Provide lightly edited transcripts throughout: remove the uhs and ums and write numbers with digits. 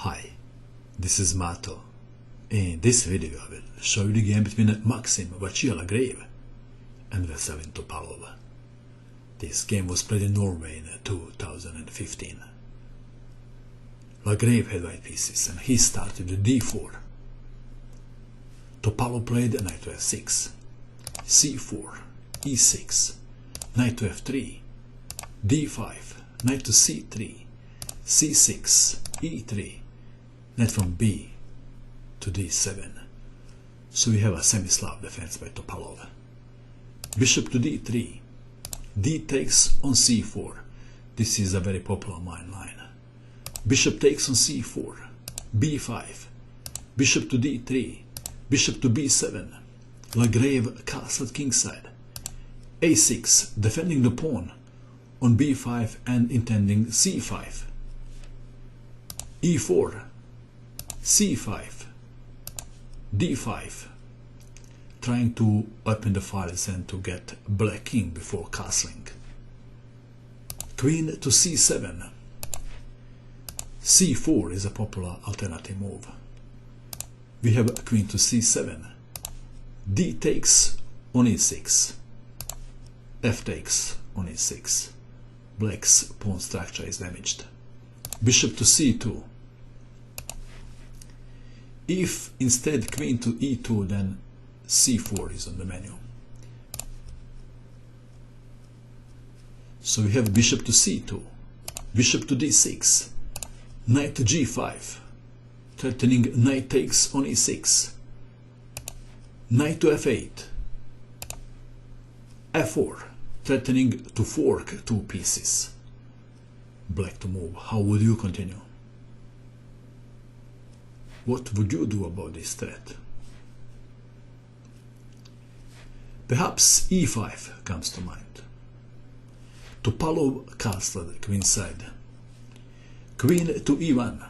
Hi, this is Mato. In this video I will show you the game between Maxime Vachier-Lagrave and Veselin Topalov. This game was played in Norway in 2015. Lagrave had white pieces and he started with d4. Topalov played knight to f6, c4, e6, knight to f3, d5, knight to c3, c6, e3, knight from b to d7. So we have a semi-Slav defense by Topalov. Bishop to d3, d takes on c4. This is a very popular mine line. Bishop takes on c4, b5, bishop to d3, bishop to b7, Lagrave castle kingside, a6, defending the pawn on b5 and intending c5, e4, c5, d5, trying to open the files and to get black king before castling. Queen to c7, c4 is a popular alternative move. We have queen to c7, d takes on e6, f takes on e6, black's pawn structure is damaged. Bishop to c2, if instead queen to e2, then c4 is on the menu. So we have bishop to c2, bishop to d6, knight to g5, threatening knight takes on e6, knight to f8, f4, threatening to fork two pieces. Black to move. How would you continue? What would you do about this threat? Perhaps e5 comes to mind. Topalov castled queenside. Queen to e1.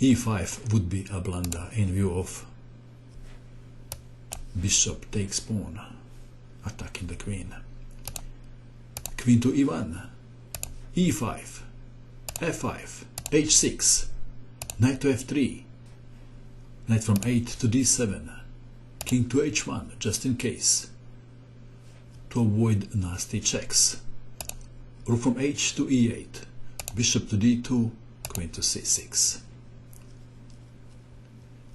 e5 would be a blunder in view of bishop takes pawn, attacking the queen. Queen to e1, e5, f5, h6, knight to f3, knight from 8 to d7, king to h1 just in case, to avoid nasty checks, rook from h to e8, bishop to d2, queen to c6.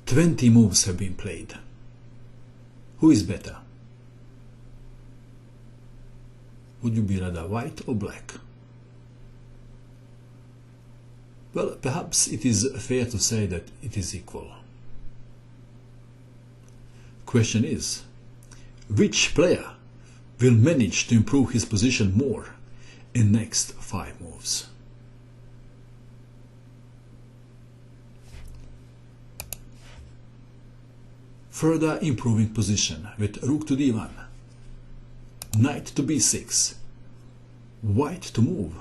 20 moves have been played. Who is better? Would you be rather white or black? Well, perhaps it is fair to say that it is equal. Question is, which player will manage to improve his position more in next 5 moves? Further improving position with rook to d1, knight to b6, white to move,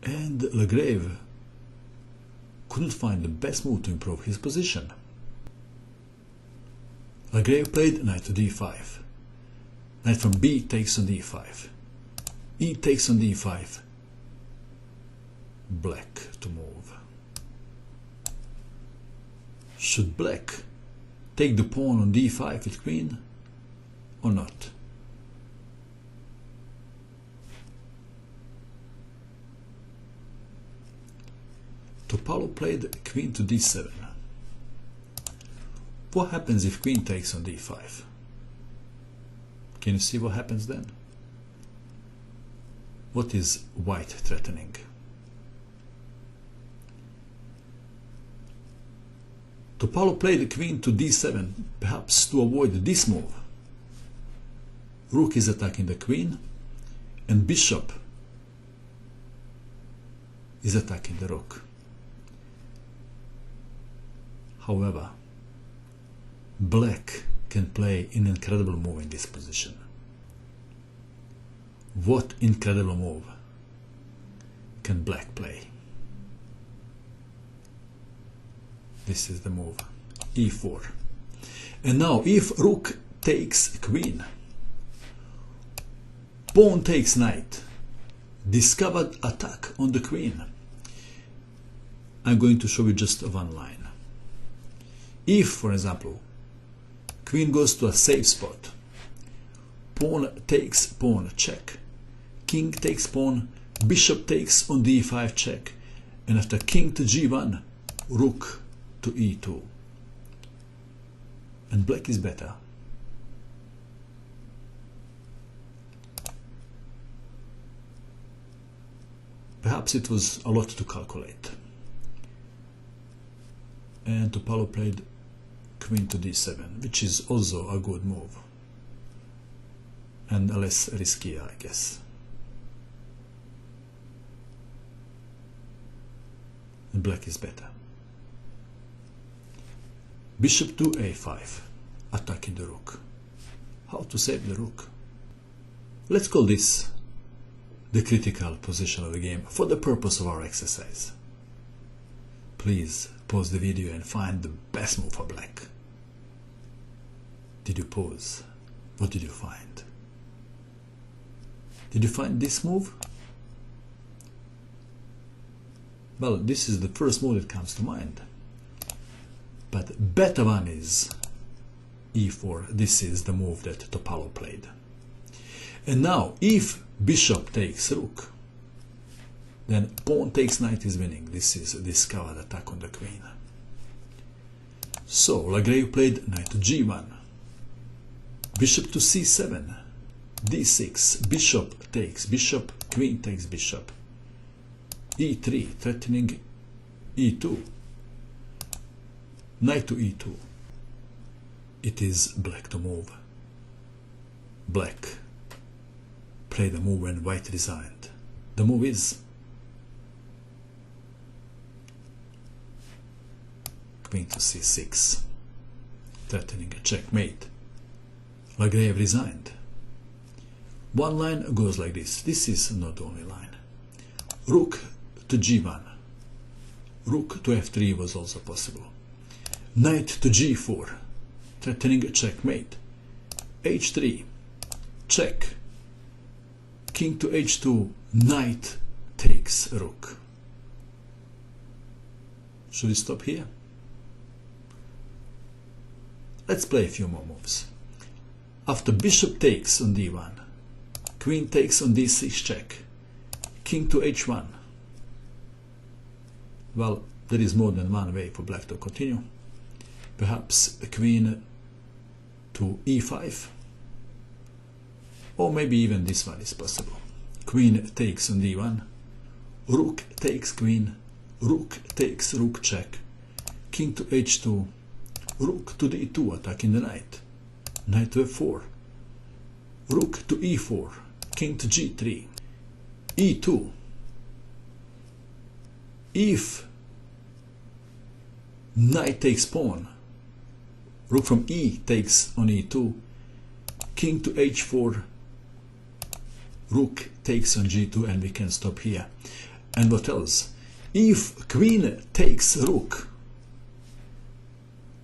and Lagrave couldn't find the best move to improve his position. Lagrave played knight to d5, knight from b takes on d5, e takes on d5, black to move. Should black take the pawn on d5 with queen or not? Topalov played queen to d7. What happens if queen takes on d5? Can you see what happens then? What is white threatening? Topalov played queen to d7, perhaps to avoid this move. Rook is attacking the queen, and bishop is attacking the rook. However, black can play an incredible move in this position. What incredible move can black play? This is the move, e4. And now if rook takes queen, pawn takes knight, discovered attack on the queen. I'm going to show you just one line. If, for example, queen goes to a safe spot, pawn takes pawn check, king takes pawn, bishop takes on d5 check, and after king to g1, rook to e2. And black is better. Perhaps it was a lot to calculate. And Topalov played queen to d7, which is also a good move. And a less risky, I guess. And black is better. Bishop to a5, attacking the rook. How to save the rook? Let's call this the critical position of the game for the purpose of our exercise. Please pause the video and find the best move for black. Did you pause? What did you find? Did you find this move? Well, this is the first move that comes to mind. But better one is e4. This is the move that Topalov played. And now, if bishop takes rook, then pawn takes knight is winning. This is a discovered attack on the queen. So, Lagrave played knight to g1, bishop to c7, d6, bishop takes bishop, queen takes bishop, e3, threatening e2, knight to e2. It is black to move. Black played the move when white resigned. The move is queen to c6, threatening a checkmate. Lagrave resigned. One line goes like this. This is not the only line. Rook to g1. Rook to f3 was also possible. Knight to g4, threatening a checkmate. h3, check. King to h2, knight takes rook. Should we stop here? Let's play a few more moves. After bishop takes on d1, queen takes on d6 check, king to h1. Well, there is more than one way for black to continue. Perhaps a queen to e5, or maybe even this one is possible. Queen takes on d1, rook takes queen, rook takes rook check, king to h2, rook to d2 attacking the knight, knight to f4, rook to e4, king to g3, e2. If knight takes pawn, rook from e takes on e2, king to h4, rook takes on g2, and we can stop here. And what else? If queen takes rook,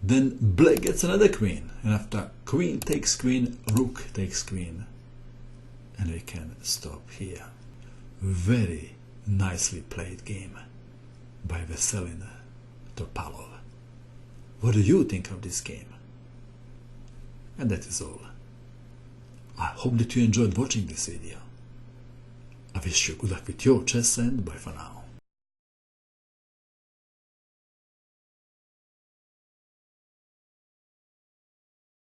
then black gets another queen, and after queen takes queen, rook takes queen, and we can stop here. Very nicely played game by Veselin Topalov. What do you think of this game? And that is all. I hope that you enjoyed watching this video. I wish you good luck with your chess, and bye for now.